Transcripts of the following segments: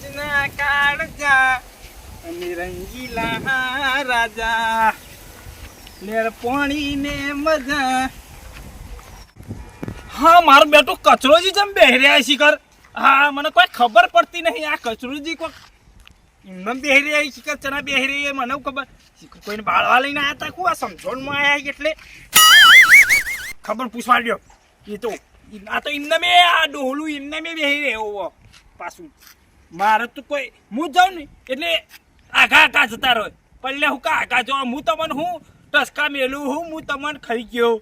કૃષ્ણ કાળજા અને રંગીલા રાજા લેર પોણી ને મજા. હા મારો બેટો કચરોજી જેમ બેહી રહ્યા શિખર. હા મને કોઈ ખબર પડતી નહીં આ કચરોજી કોઈ એમને બેહી રહ્યા શિખર ચના બેહી રહી મને ખબર શિખર કોઈને બાળવા લઈને આવ્યા હતા કું આ સમજણમાં આવ્યા એટલે ખબર પૂછવા દો. એ તો આ તો એમને મેં આ ડોહલું એમને મેં બેહી રહ્યો પાછું મારે તો કોઈ હું જાઉં ને એટલે આઘા આઘા જતા રહો પલ્લે હું કા આઘા જાઉં હું તમને હું ટસકા મેલું હું તમને ખાઈ ગયો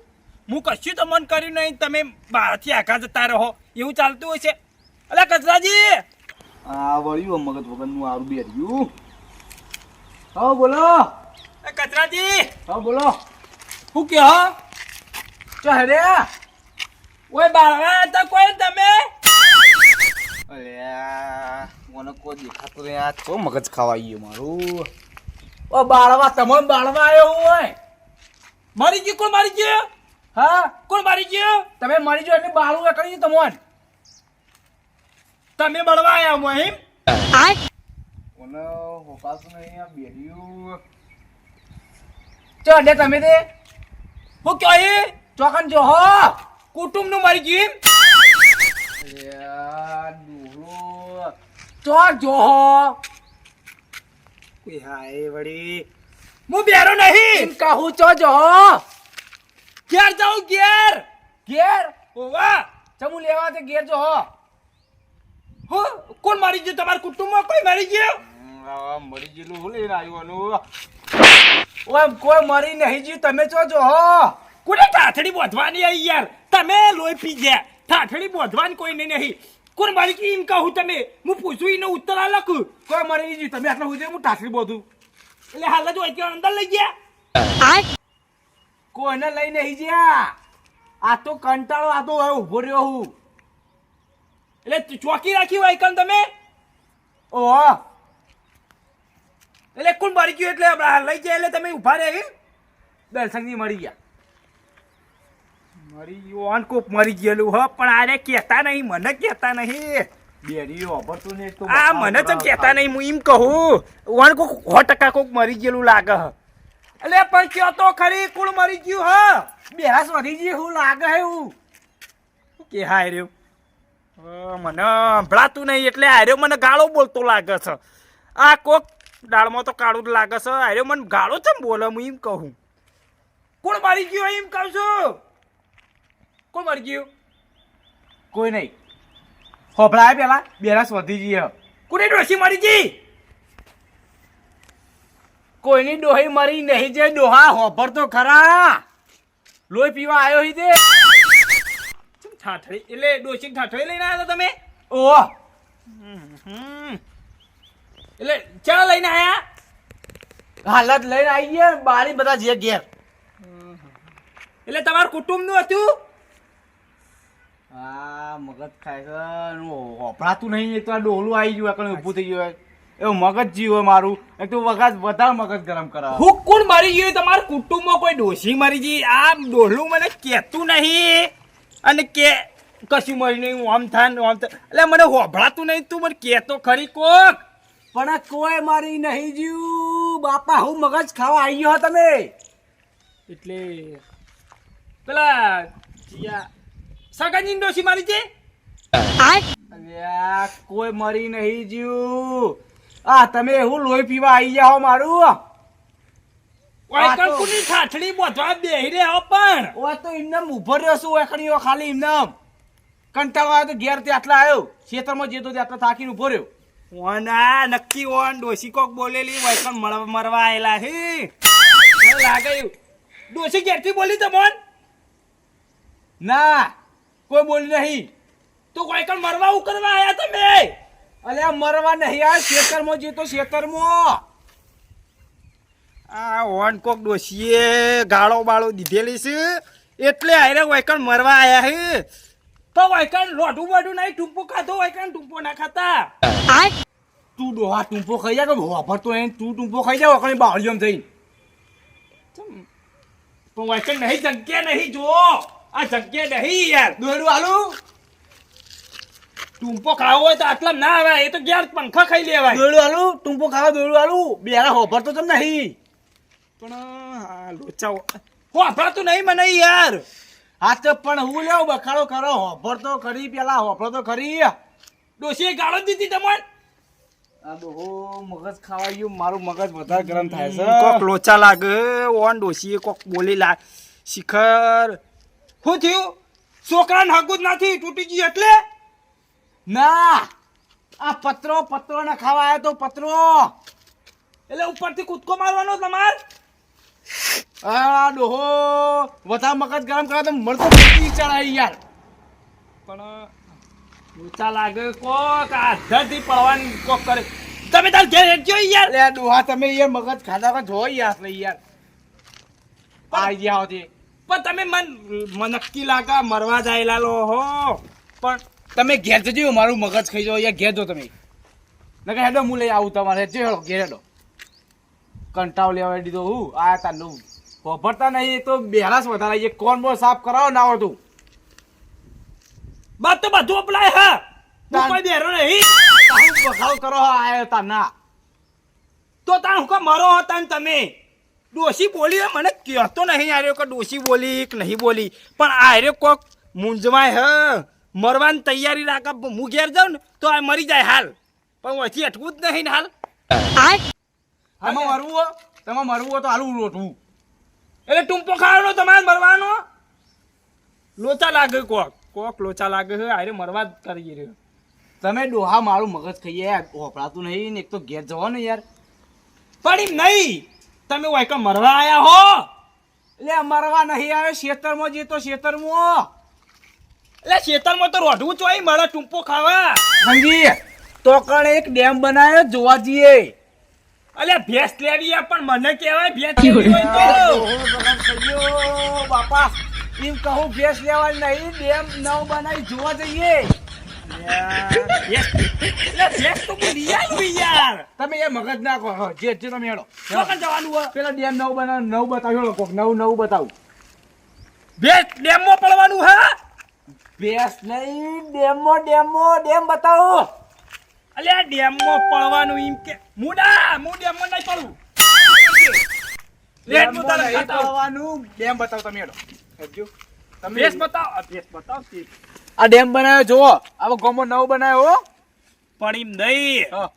હું કશું તમને કર્યું નહીં તમે બહારથી આઘા જતા રહો એવું ચાલતું હોય છે. અલા કચરાજી આ વળ્યું મગજ વગરનું આરું બેર્યું. હા બોલો કચરાજી. હા બોલો શું કે હો ચાલે ઓય બાળવા હતા કોઈ તમે? અરે મને કોઈ દેખાતું નહીં. આ તો મગજ ખાવા ગયું મારું. ઓ બાળવા તમે બાળવા આવ્યો હોય. મારી ગયું કોણ મારી ગયું? હા કોણ મારી ગયું? તમે મરી જાઓ એટલે બાળું કરી તમને તમે બળવા આવ્યા હું એમ મને હોપાતું નહીં આ બેર્યું. ચડે તમે તે હું કહે ચોકન જો હો કુટુંબ નું મારી ગયું ચોક જો હો. હાય વળી હું બેરો નહીં કહું ચો જો હો. ઘેર જાઉં ઘેર. ઘેર ઓવા ચમુ લેવા તે ઘેર જો હો. હો કોણ મારી ગયું તમારા કુટુંબમાં કોઈ મારી ગયું? મરી ગયેલું હું લઈને આવ્યું. ઓય કોઈ મરી નહીં જ્યું તમે ચો જો હો. કોને ઠાઠડી બોધવાની આવી યાર તમે લોહી પી ગયા ઠાઠડી બોધવાની કોઈ નહીં. કોણ મારી ગયું એમ કહું તમે હું પૂછું એનો ઉત્તર આ લખું. કોઈ મરી જ્યું તમે આટલા સુધી હું ટાસરી બોધું એટલે હાલ જ હોય અંદર લઈ ગયા કોઈને લઈ નહીં જ્યા. આ તો કંટાળો આ તો હવે ઉભો રહ્યો હું. એટલે ચોકી રાખી હોય કન તમે ઓહો એટલે કોણ મારી ગયું એટલે લઈ જાય એટલે તમે ઉભા રહે દર્શનજી મરી ગયા. મરી ગયું ઓન કોક મરી ગયેલું હ પણ આને કહેતા નહીં મને કહેતા નહીં બેરી વાપરતું ને તો આ મને તો કહેતા નહીં હું એમ કહું ઓન કોક 100% કોક મરી ગયેલું લાગે હ એટલે પણ કયો તો ખરી કોણ મરી ગયું હ બેરાસ વધી ગઈ હું લાગે હે હું કે હાય રહ્યો મને સંભળાતું નહીં એટલે હાર્યો મને ગાળો બોલતો લાગે છે. આ કોક દાળમાં તો કાળું જ લાગે છે હાર્યો મને ગાળો છે બોલે હું એમ કહું. કોણ મારી ગયું એમ કહું છું. કોણ મારી ગયું? કોઈ નહીં હોભળાય પેલા બેરાસ વધી ગઈ હે. કોની ડોશી મારી ગઈ? કોઈની ડોહી મરી નહીં જે ડોહા હોભર તો ખરા લોહી પીવા આવ્યો હી તે ઠાઠડી એટલે ડોશી ઠાઠડી લઈને આવ્યા હતા તમે? ઓહ એટલે ચા લઈને આયા? હાલત લઈને આવી ગયા બારી બધા જે ઘેર. એટલે તમારું કુટુંબ નું હતું? આ મગજ ખાય છે હોભળાતું નહીં. એક તો આ ડોહલું આવી ગયું એકણ ઊભું થઈ ગયું એવું મગજ જીવ મારું. એક તો વખત વધારે મગજ ગરમ કરાવે. હું કોણ મારી ગયું તમારા કુટુંબમાં કોઈ ડોશી મરી ગઈ? આ ડોહલું મને કહેતું નહીં અને કે કશું મરી નહીં આમ થાય આમ થાય એટલે મને હોભળાતું નહીં. તું મને કહેતો ખરી કોક પણ કોઈ મારી નહીં જીવ બાપા હું મગજ ખાવા આવી ગયો તમે. એટલે પેલા સગાની ડોશી મારી છે? અલ્યા કોઈ મરી નહીં જીવ. આ તમે એવું લોહી પીવા આવી જાઓ મારું. વાયકણ કુની ઠાઠડી બોધવા બેહી રહ્યા પણ ઓય તો એમને ઉભો રહ્યો છું એકણીઓ ખાલી એમને કંટાળો આવ્યો તો ઘેર થી આટલા આવ્યો ખેતરમાં જતો આટલા થાકીને ઉભો રહ્યો. ઓના નક્કી ઓન ડોશી કોક બોલેલી વાયકણ મરવા આયેલા હે લાગે એવું. ડોશી ઘેરથી બોલી તમોન? ના કોઈ બોલી નહીં. તો વાયકણ મરવા ઉકરવા આયા તમે? અલ્યા મરવા નહીં આ ખેતરમાં જતો ખેતરમાં. આ ઓન કોક ડોશીએ ગાળો બાળો દીધેલી છે એટલે આયરે વાયકણ મરવા આયા હે. તો વાયકણ લોઢું બોઢું નહીં ટૂંપો ખાધો વાયકણ ટૂંપો ના ખાતા. તું ડોહા ટૂંપો ખાઈ જા કે વાપરતો નહીં તું ટૂંપો ખાઈ જાવ એકણી બાવળીઓમ થઈ. પણ વાયકણ નહીં જગ્યા નહીં જો આ જગ્યા નહીં યાર. દોડું હાલું ટૂંપો ખાવો હોય તો આટલા ના આવે એ તો ઘેર પંખા ખાઈ લેવાય દોડું આલું ટૂંપો ખાવા દોડું આલું બેરા હોભર તો તમ નહીં પણ હા લોચા હોભરાતું નહીં મને યાર હા તો પણ હું લેવ બખાડો કરો હોભર તો ખરી પેલા હોભર તો ખરી ડોશીએ ગાળો જ દીધી તમને આ ડોહો મગજ ખાવાઈ ગયું મારું મગજ વધારે ગરમ થાય છે કોક લોચા લાગે ઓન ડોશીએ કોક બોલી લા શિખર શું થયું છોકરાને હગું જ નથી તૂટી ગયું એટલે ના આ પત્રો ને ખાવા આવ્યો તો પત્રો એટલે ઉપરથી કૂદકો મારવાનો તમાર આ ડોહો વધારે મગજ ગરમ કરે તો મળતો પતી ચડાઈ યાર પણ લોચા લાગે કોક આધારથી પડવાની કોક કરે તમે તાર ઘેર હેડજો યાર લે ડોહા તમે યાર મગજ ખાધા કા જો યાર લે યાર આઈ ગયા હોતી પણ તમે મન નક્કી લાગા મરવા જાયેલા લો હો પણ તમે ઘેર જજો મારું મગજ ખાઈ જાઓ યાર ઘેર જો તમે નકર હેડો હું લઈ આવું તમારે જે હેડો ઘેર હેડો કંટાવ લેવા દીધો હું આ તાનું ખબરતા નહીં તો બેરાસ વધારે એ કોણ બો સાફ કરાવો ના આવતું બાત તો બધું અપલાય હા હું કોઈ બેરો નહીં તારું બખાવ કરો આયો તાના તો તાણ હું મરો હતા ને તમે ડોશી બોલી હે, મને કહેતો નહીં આર્યો કે ડોશી બોલી કે નહીં બોલી પણ આર્યો કોક મૂંઝવાય હ મરવાની તૈયારી રાખે હું ઘેર જાઉં ને તો આ મરી જાય હાલ પણ ઓછી અટકવું જ નહીં ને હાલ તમે મરવું હો તો હાલું રોટવું એટલે ટૂંપો ખાવાનો તમારે મરવાનો લોચા લાગે કોક લોચા લાગે છે આરે મરવા જ કરી રહ્યો તમે ડોહા મારું મગજ ખાઈએ હોપડાતું નહીં ને એક તો ઘેર જવો ને યાર પણ એમ નહીં તમે ઓય કે મરવા આયા હો એટલે મરવા નહીં આવે ખેતરમાં જે તો ખેતરમાં એટલે ખેતરમાં તો રોઢવું ચોઈ મળે ટૂંપો ખાવા સંગી તો કણ એક ડેમ બનાવ્યો જોવા જઈએ અલ્યા ભેંસ લેવી પણ મને કહેવાય ભેંસ લેવી હોય તો બાપા એમ કહું ભેંસ લેવાની નહીં ડેમ નવ બનાવી જોવા જઈએ ભેંસ તો હું લઈ આવ્યો યાર તમે એ મગજ નાખો જે તમે હેડો ચોકન જવાનું હોય પેલા ડેમ નવ બનાવ નવ બતાવ્યો કોક નવ બતાવું ભેંસ ડેમમાં પડવાનું હા ભેંસ નહીં ડેમ બતાવો અલ્યા ડેમમાં પડવાનું એમ કે મુડા હું ડેમમાં નહીં પડું લેટ મુતા બતાવવાનું ડેમ બતાવો તમે હેડો હેડજો તમે ભેંસ બતાવ આ ડેમ બનાવ્યો જો આવો ગોમો નવ બનાવ્યો પણ એમ નહીં હા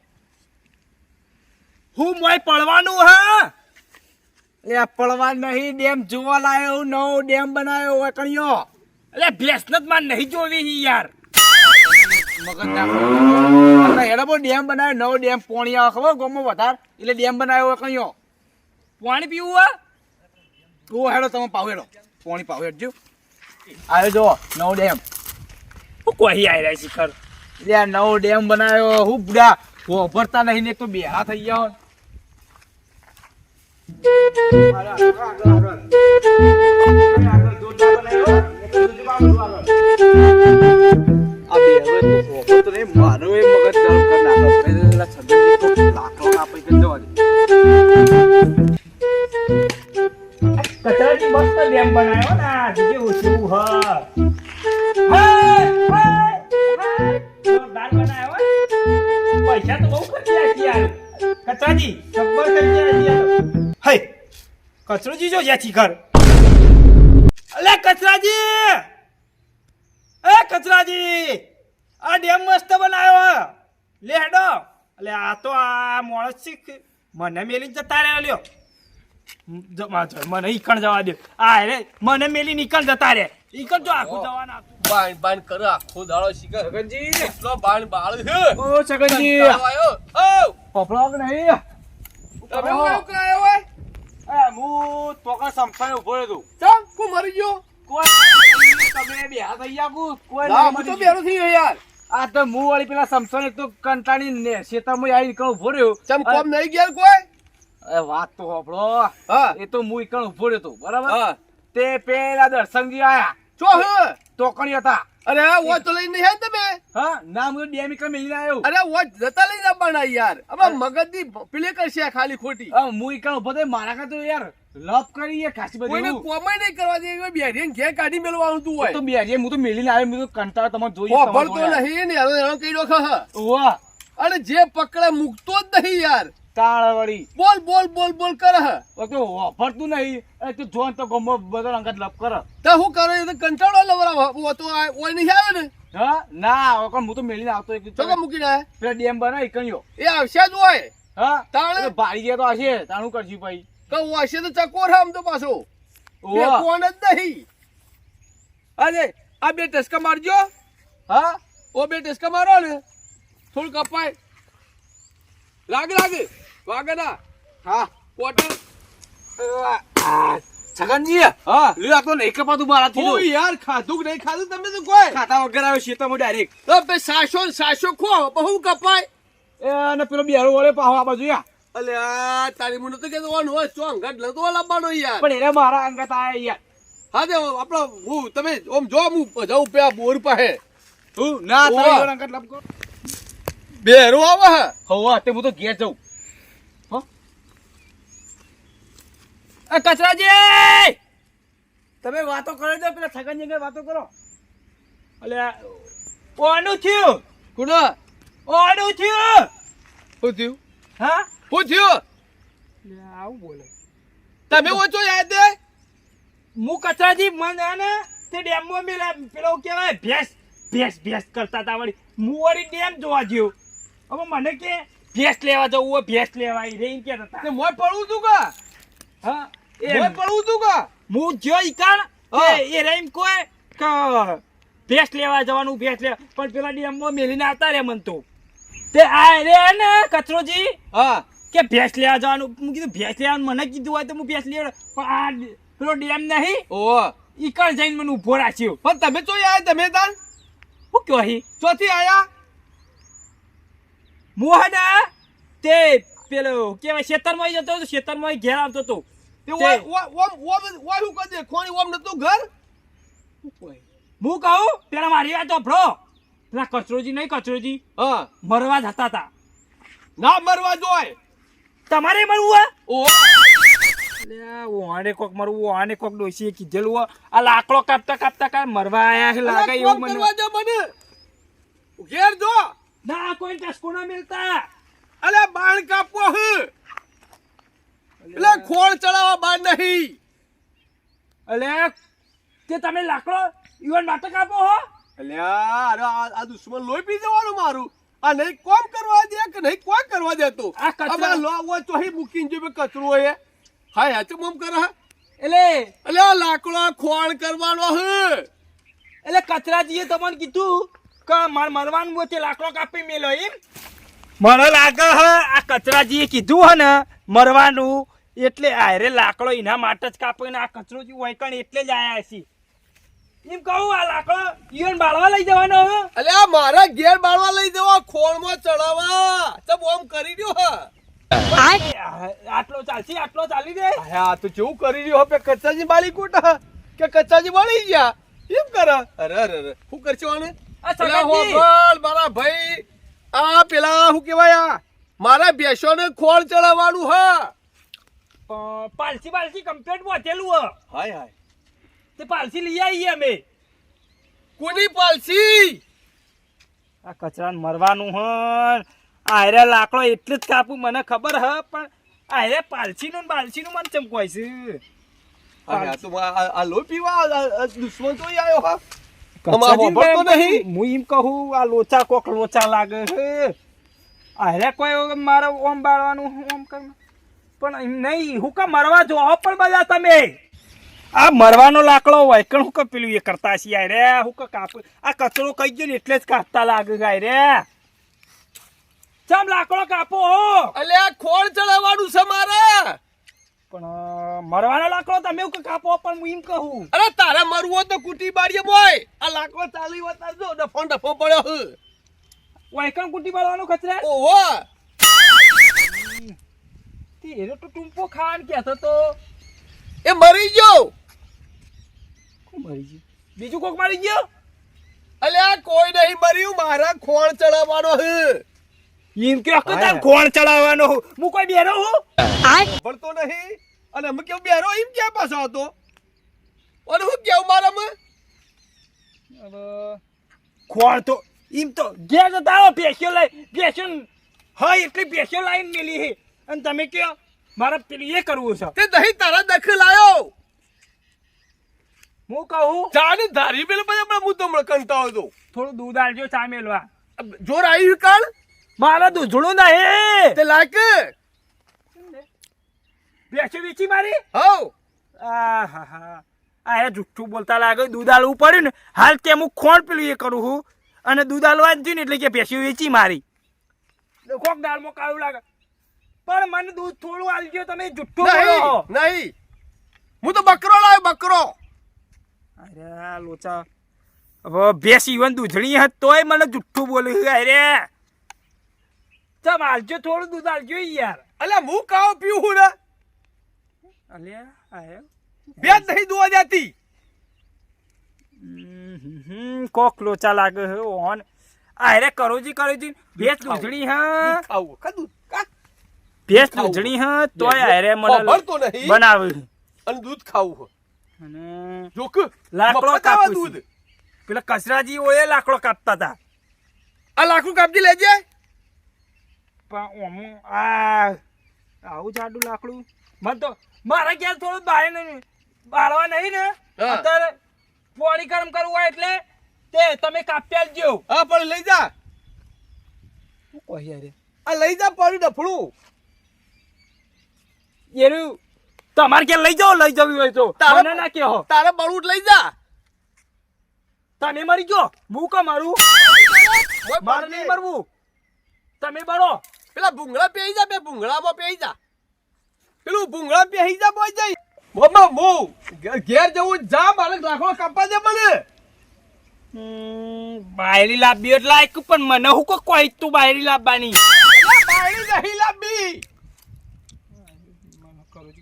હું મોય પડવાનું હા એ પડવા નહીં ડેમ જોવા લાયો નવો ડેમ બનાવ્યો હોય કણિયો અલ્યા ભેંસ જ માર નહીં જોવી યાર મગજ નાખો હેડો બો ડેમ બનાવ્યો નવો ડેમ પોણી આવે ખબર ગોમો વધારે એટલે ડેમ બનાવ્યો હોય કણિયો પાણી પીવું હા ઓ હેડો તમે પાવ હેડો પોણી પાવ હેડજો આવ્યો જો નવો ડેમ હું કોઈ આવી રહ્યા શિખર એટલે નવો ડેમ બનાવ્યો હું બુડા ભરતા નહીં ને એક તો બેહા થઈ ગયા કચરાથી મસ્ત ડેમ બનાવ્યો ને આ જગ્યા ઓછું જોરદાર બનાવ્યો પૈસા તો બહુ ખર્ચ્યા છે યાર કચરાજી જબ્બર ખર્ચ્યા હે કચરોજી જો જ્યાંથી કર અલે કચરાજી એ કચરાજી આ ડેમ મસ્ત બનાવ્યો લે હેડો અલે આ તો આ મોણસ શીખ મને મેલી જતા રહ્યા લ્યો મને ઈકણ જવા દે આ રે મને મેલી નીકળ જતા રે ઈકણ જો આખું જવાના બાણ કરો આખો દાડો શિખર સગનજી એટલો બાણ બાળ છે ઓ સગનજી આવ્યો ઓ પપડો કે નહીં તમે હું એવું કરાયો હોય હું તોકા સમસાને ઉભો રહ્યો ચમ કો મરી ગયો કોઈ તમે બેહા થઈ ગયા કોઈ ના હું તો બેરો થઈ ગયો યાર આ તો હું વાળી પેલા સમસાને તો કંટાળી ને ખેતરમાં આવી નીકળ ઉભો રહ્યો ચમ કોમ નહીં ગયા કોઈ એ વાત તો હોપડો હા એ તો હું ઈકણ ઉભો રહ્યો તો બરાબર હા તે પેલા દર્શનજી આયા ચો હે તોકણી હતા અરે વો તો લઈને નહીં તમે હા ના હું ડેમ એકલા મેલીને આવ્યો. અરે વો જતા લઈને આવવાના યાર હવે મગજની પેલે કરશે આ ખાલી ખોટી હા હું એકલા ઉભો થયો મારા કાં તો યાર લપ કરી યાર ખાસી બધી કોઈને હું. કોમાય નહીં કરવા દે બેરીને ઘેર કાઢી મેળવાનું તું હોય તો બે હું તો મેલીને આવ્યો મેં તો કંટાળો તમારે જોઈએ ખબર તો નહીં ને હવે કઈ ડોખા હ વાહ અને જે પકડે મૂકતો જ નહીં યાર તાળ વળી બોલ બોલ બોલ બોલ કરે હ તો વાપરતું નહીં એ તો જોન તો ગમો બધો અંગત લપ કરે. તો હું કરે એ તો કંટાળો લવરા તો ઓય નહીં આવે ને હા ના હું તો મેલીને આવતો એક તો કે મૂકી દે પેલા ડેમ બનાવી કણ્યો. એ આવશે જ હોય હા તાણે? તાણે ભારી ગયા તો હશે તાણું કરશું ભાઈ. કે વાશે તો ચકોર આમ તો પાછો ઓવા. કોણ જ નહીં અરે આ બે ટસકા મારજો હા ઓ બે ટસકા મારો ને થોડું કપાય લાગે વાગે ના હા કોટર છગનજી હા લે આ તો નહીં કપાતું મારાથી તો. ઓ યાર ખાધું કે નહીં ખાધું તમે તો કોઈ ખાતા વગર આવ્યો શેતામાં ડાયરેક્ટ. તો બે સાસો ખો બહુ કપાય એ અને પેલો બિહારો વળે પાહો આ બાજુ યા. અલે આ તારી મને તો કેતો વાનું હોય તો અંગત લતો લાવવાનો યાર પણ એને મારા અંગત આયા યાર. હા દે આપણો હું તમે ઓમ જો હું જાઉં પે બોર પાસે તું ના ઓવા. તારી અંગત લપ કર. બેરો આવે હે હોવા તે હું તો ઘેર જાઉં. આ કચરાજી તમે વાતો કરો છો પેલા છગનજી કે વાતો કરો. અલ્યા ઓનું થયું કુડા ઓનું થયું શું થયું હા શું થયું આવું બોલે તમે ઓછો યાદ દે હું કચરાજી મને ને તે ડેમમાં મેલા પેલો કેવાય ભેંસ કરતા હતા વળી હું વળી ડેમ જોવા ગયો હવે મને કે ભેંસ લેવા જવું હોય ભેંસ લેવા ઈ રે એમ કહેતા હતા તે મોય પડવું તું કા હા મોય પડવું તું કા હું જો ઈકાણ હા. એ રેમ કોઈ કે ભેંસ લેવા જવાનું ભેંસ લેવા પણ પેલા ડેમમાં મેલીને આવતા રે મન તો તે આ રે ને કચરોજી હા કે ભેંસ લેવા જવાનું હું કીધું ભેંસ લેવાનું મને કીધું હોય તો હું ભેંસ લેવા પણ આ પેલો ડેમ નહીં ઓ ઈકણ જઈને મને ઊભો રાખ્યો પણ તમે તો યાર તમે તાર હું કયો હી ચોથી આયા મોહના તે પેલો કેવાય ખેતરમાં જતો હતો ખેતરમાં ઘેર આવતો હતો તે ઓય ઓય હું કહે ખોણી ઓમ નતું ઘર હું કહું પેલા મારી વાત સાંભળો પેલા કચરોજી નહીં કચરોજી હા મરવા જ હતા તા ના મરવા જોય તમારે મરવું ઓ ઓને કોક મરવું ઓને કોક ડોશીએ કીધેલું હો. આ લાકડો કાપતા કાપતા કાંઈ મરવા આયા છે લાગે એવું મને કરવા દે મને ઘેર જો ના કોઈ ટસકો ના મિલતા અલે બાણ કાપવો હ એટલે ખોળ ચડાવવા બાણ નહીં અલે કે તમે લાકડો ઈવન માટે કાપો હો અલ્યા અરે આ દુશ્મન લોહી પી જવાનું મારું આ નહીં કોમ કરવા દે કે નહીં કોઈ કરવા દેતો આ કચરો- આમાં લો હોય તો હી મૂકીને જે કચરો હોય હાય હાચે મોમ કરે હે એટલે અલે આ લાકડો ખોળ કરવાનો હ એટલે કચરાજીએ તમને કીધું કે મરવાનું હોય તે લાકડો કાપી મેલો એમ મને લાગે હ આ કચરાજીએ કીધું હે ને મરવાનું એટલે આરે લાકડો એના માટે જ કાપીને આ કચરોજી વૈકણ એટલે જ આયા છે એમ કહું આ લાકડો ઈવન બાળવા લઈ જવાનો હવે અલે આ મારા ઘેર બાળવા લઈ જવા ખોળમાં ચડાવવા તબ ઓમ કરી દ્યો હ આટલો ચાલશે આટલો ચાલી દે હા તો કેવું કરી રહ્યો હે કચ્ચાજી બાલી કોટ કે કચ્ચાજી બળી ગયા એમ કરે અરે અરે અરે શું કરશો આને આ પેલા સગાજી. હોભળ મારા ભાઈ આ પેલા શું કહેવાય આ મારા ભેંસોને ખોળ ચડાવવાનું હા પાલસી પાલસી કમ્પ્લેટ વાંચેલું હ હાય હાય તે પાલસી લઈ આવીએ અમે કોની પાલસી આ કચરાને મરવાનું હ આયરે લાકડો એટલે જ કાપું મને ખબર હ પણ આયરે પાલસીનું ને બાલસીનું મને ચમકવાય છે આ તો આ લો પીવા આ દુશ્મન તો આવ્યો હા કચરાજી હોભળતો ને નહીં. હું એમ કહું આ લોચા કોક લોચા લાગે છે આયરે કોઈ મારે ઓમ બાળવાનું ઓમ કર પણ એમ નહીં હું કા મરવા જો પણ બધા તમે આ મરવાનો લાકડો હોય કણ હું કા પેલું એ કરતા છીએ આયરે હું કા કાપ આ કચરો કઈ ગયો ને એટલે જ કાપતા લાગે આયરે ચમ લાકડો કાપો હો અલે આ ખોળ ચડાવવાનું છે મારે પણ મરવાનો લાકડો તમે એવું કાપો પણ હું એમ કહું અરે તારે મરવું હોય તો કુટી બારીએ બોય આ લાકડો ચાલી વતા જો ડફો પડ્યો હ વાયકણ કુટી બાળવાનો ખચરા ઓહો તે તો ટૂંપો ખાન કહેતો તો એ મરી ગયો કોણ મરી ગયું બીજું કોક મરી ગયો અલ્યા કોઈ નહીં મર્યું, મારા ખોણ ચડાવવાનો હે. એમ કે તાર ખોણ ચડાવવાનો હું કોઈ બેરો હું પડતો નહીં અને અમે કેવું બેરો એમ ક્યાં પાછો હતો અને હું કેવું મારામાં ખોણ તો એમ તો ઘેર જતા આવો પેશિયો લઈ પેશિયો હા એટલી પેશિયો લાઈન મેલી હે અને તમે કયો મારે પેલું એ કરવું છે તે દહીં તારા દખલ આવ્યો હું કહું ચાની ધારી પેલે પછી હમણાં હું તો કંટાળો હતો. થોડું દૂધ આલજો ચા મેલવા જોર આવ્યું કાળ મારા દૂધળું નહીં તે લાગ પેશિયો વેચી મારી હવ આહા આ જુઠ્ઠું બોલતા લાગે દૂધ આલવું પડ્યું ને હાલ તે હું ખોણ પેલું એ કરું હું અને દૂધ આલવા જ ને એટલે કે પેશી વેચી મારી કોક દાળમાં કાળું લાગે પણ મને દૂધ થોડું આલજો તમે જુઠ્ઠું બોલો નહીં હું તો બકરો લાવ્યો બકરો. અરે લોચા હવે ભેંસ ઈવન દૂધણી હત તોય મને જુઠ્ઠું બોલ્યું અરે ચમ આલજો થોડું દૂધ આલજો યાર અલ્યા હું કાવ પીવું હું ને અલ્યા આયો બેન નહીં દુવા જાતી કોક લોચા લાગે હે ઓન અરે કરોજી ભેંસ દૂધણી હા ખાવું કદું કા ભેંસ દૂધણી હા તોય અરે મને ભરતો નહીં બનાવે અને દૂધ ખાવું અને જોક લાકડો મફત આવે કાપું દૂધ છું. પેલા કચરાજી ઓએ લાકડો કાપતા હતા આ લાકડું કાપજી લેજે પણ ઓમું આવું જાડું લાકડું મને તો મારા ક્યાં થોડું બાળવા નહીં ને અત્યારે પાણી ગરમ કરવું હોય એટલે તે તમે કાપી આલજો હા પણ લઈ જા શું કહી રે આ લઈ જા પાણી ડફડું એનું તમારે ક્યાં લઈ જવું હોય તો મને ના કહો તારે બળું લઈ જા તમે મરી ગયો હું કા મારું મારે નહીં મરવું તમે બરો પેલા ભૂંગળા પેઈ જા બે ભૂંગળામાં પેઈ જા પેલું ભૂંગળા પેઈ જા બોય જઈ મમ્મા મો ઘેર જવું જા મારે લાકડો કાપવા દે મને બાયરી લાવવી એટલે એક પણ મને હું કોઈ તું બાયરી લાવવાની બાયડી નહીં લાવવી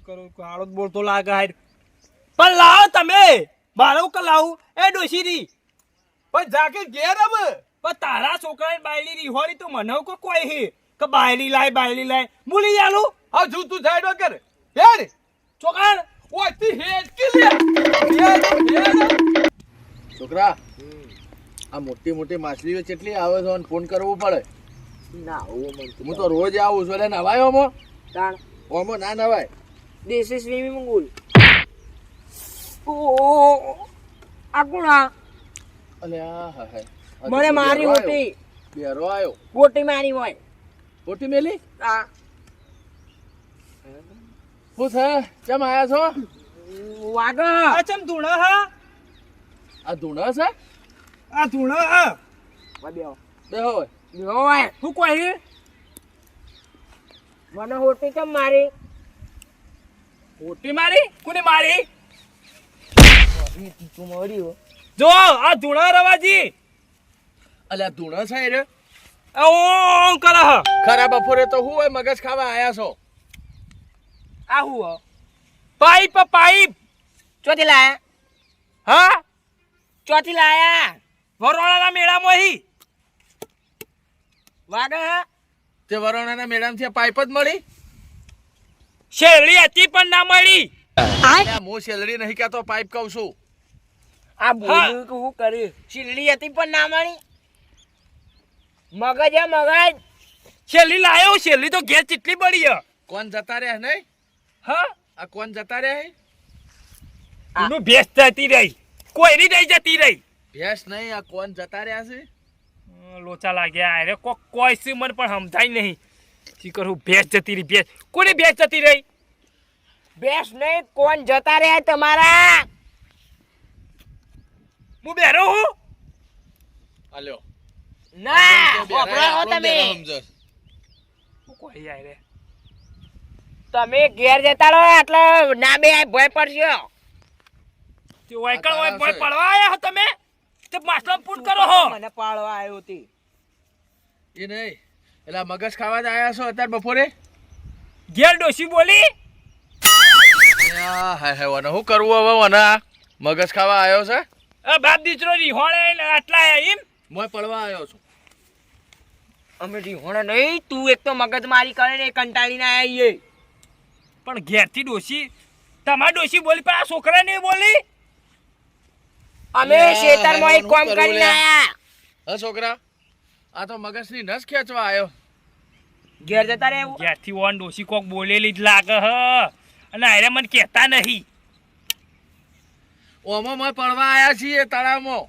કરો કાળો બોલતો લાગે હાર પણ લાવો તમે મારો કે લાવું એ ડોશીરી પણ જાકે ઘેર હવે પણ તારા છોકરાની બાયરી રીહોરી તો મને કોઈ હે કે બાયરી લાય ભૂલી જાલું હા જો તું સાઈડ કર હેડ છોકરા ઓથી હેડ કે લે હેડ છોકરા આ મોટી મોટી માછલીઓ કેટલી આવે છે અને ફોન કરવો પડે ના હું તો રોજ આવું છું એટલે નવાયો ઓમો તાણ ઓમો ના નવાય દેશી સ્વિમિંગ પુલ ઓ આ કોણ આ અલે આ હા હા મને મારી ઓટી બેરો આયો ઓટી મારી હોય ઓટી મેલી આ શું છે કેમ આયા છો વાગ આ ચમ ધૂણા હા આ ધૂણા છે આ ધૂણા હા બેહો બેહો હોય હું કોઈ હે મને ઓટી કેમ મારી ઓટી મારી કોને મારી તું મરી હો જો આ ધૂણા રવાજી અલે આ ધૂણા છે રે ઓ કરે હ ખરા બપોરે તો હું હોય મગજ ખાવા આયા છો આ હું પાઇપ ચોથી લાયા હા ચોથી લાયા વરોણાના મેળામાં હી વાગ તે વરોણાના મેડમ થી પાઇપ જ મળી શેરડી હતી પણ ના મળી આ હું સેલરી નહીં કહેતો પાઇપ કહું છું આ બોલ્યું કે હું કર્યું શીલડી હતી પણ ના મળી મગજ હે મગજ શેરડી લાયો શેરડી તો ઘેર ચીટલી પડી હ કોણ જતા રહ્યા નહીં હા આ કોણ જતા રહ્યા એનું ભેંસ જતી રહી કોઈની નહીં જતી રહી ભેંસ નહીં આ કોણ જતા રહ્યા છે લોચા લાગ્યા અરે કોઈ સી મને પણ સમજાય નહીં શી કરું ભેંસ જતી રહી ભેંસ કોની ભેંસ જતી રહી બેસ નહીં કોણ જતા રહ્યા તમારા હું બેરો હું હાલ્યો ના વાપરો તમે કોઈ યાર રે તમે ઘેર જતા રહો એટલે ના બે ભય પડશે તે વાયકણ હોય ભય પડવા આયા હો તમે તે માસ્ટર પૂન કરો હો મને પાળવા આવ્યો હતી એ નહીં એટલે આ મગજ ખાવા જ આયા છો અત્યારે બપોરે ઘેર ડોશી બોલી હાય હાય વને શું કરવું હવે વને મગજ ખાવા આવ્યો છે બાપ દીકરો રીહોણે ને આટલા આયા એમ મોય પડવા આવ્યો છું. અમે રીહોણા નહીં, તું એક તો મગજ મારી કરે ને કંટાળીને આવીએ. પણ ઘેરથી ડોશી તમાર ડોશી બોલી પણ આ છોકરા ને બોલી. અમે ખેતરમાં એક કામ કરીને આયા. હા છોકરા, આ તો મગજની નસ ખેંચવા આવ્યો. ઘેર જતા રે. ઘેરથી ઓન ડોશી કોક બોલેલી જ લાગે હ અને આરે મને કહેતા નહીં. ઓમાં મોય પડવા આવ્યા છીએ તળાવમાં.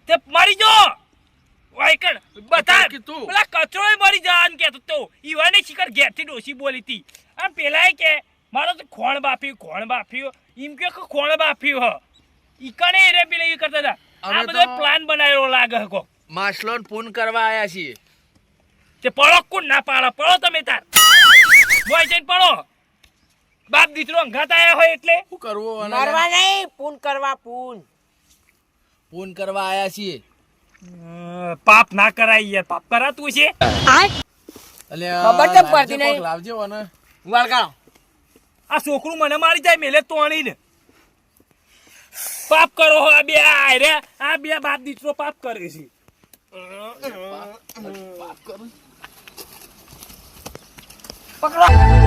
તે મરી જો વાયકણ બતા કીધું. પેલા કચરોય મરી જવાનું કહેતો તો ઈવાને શિખર ઘેરથી ડોશી બોલી હતી. આમ પેલા કે મારો તો ખોણ બાફ્યું એમ કે ખોણ બાફ્યું હ ઈકણે રે પેલા એ કરતા હતા. આ અમે બધો તો- પ્લાન બનાવેલો લાગે હ કોક. માછલોન પૂન કરવા આવ્યા છીએ. તે પડો કોણ ના પાડો પડો તમે તાર બોય જઈને પડો. બાપ દીકરો અંગાત આયા હોય એટલે શું કરવું અને મરવા નહીં, પૂન કરવા પૂન. પૂન કરવા આવ્યા છીએ. પાપ ના કરાય યાર. પાપ કરાતું છે અલ્યા, ખબર તો પડતી લાવજે નહીં. કોક લાવજો અને વળગાડો. આ છોકરું મને મારી જાય મેલે તોણીને પાપ કરો હો. આ બે આયરે આ બે બાપ દીકરો પાપ કરે છે. પકડો.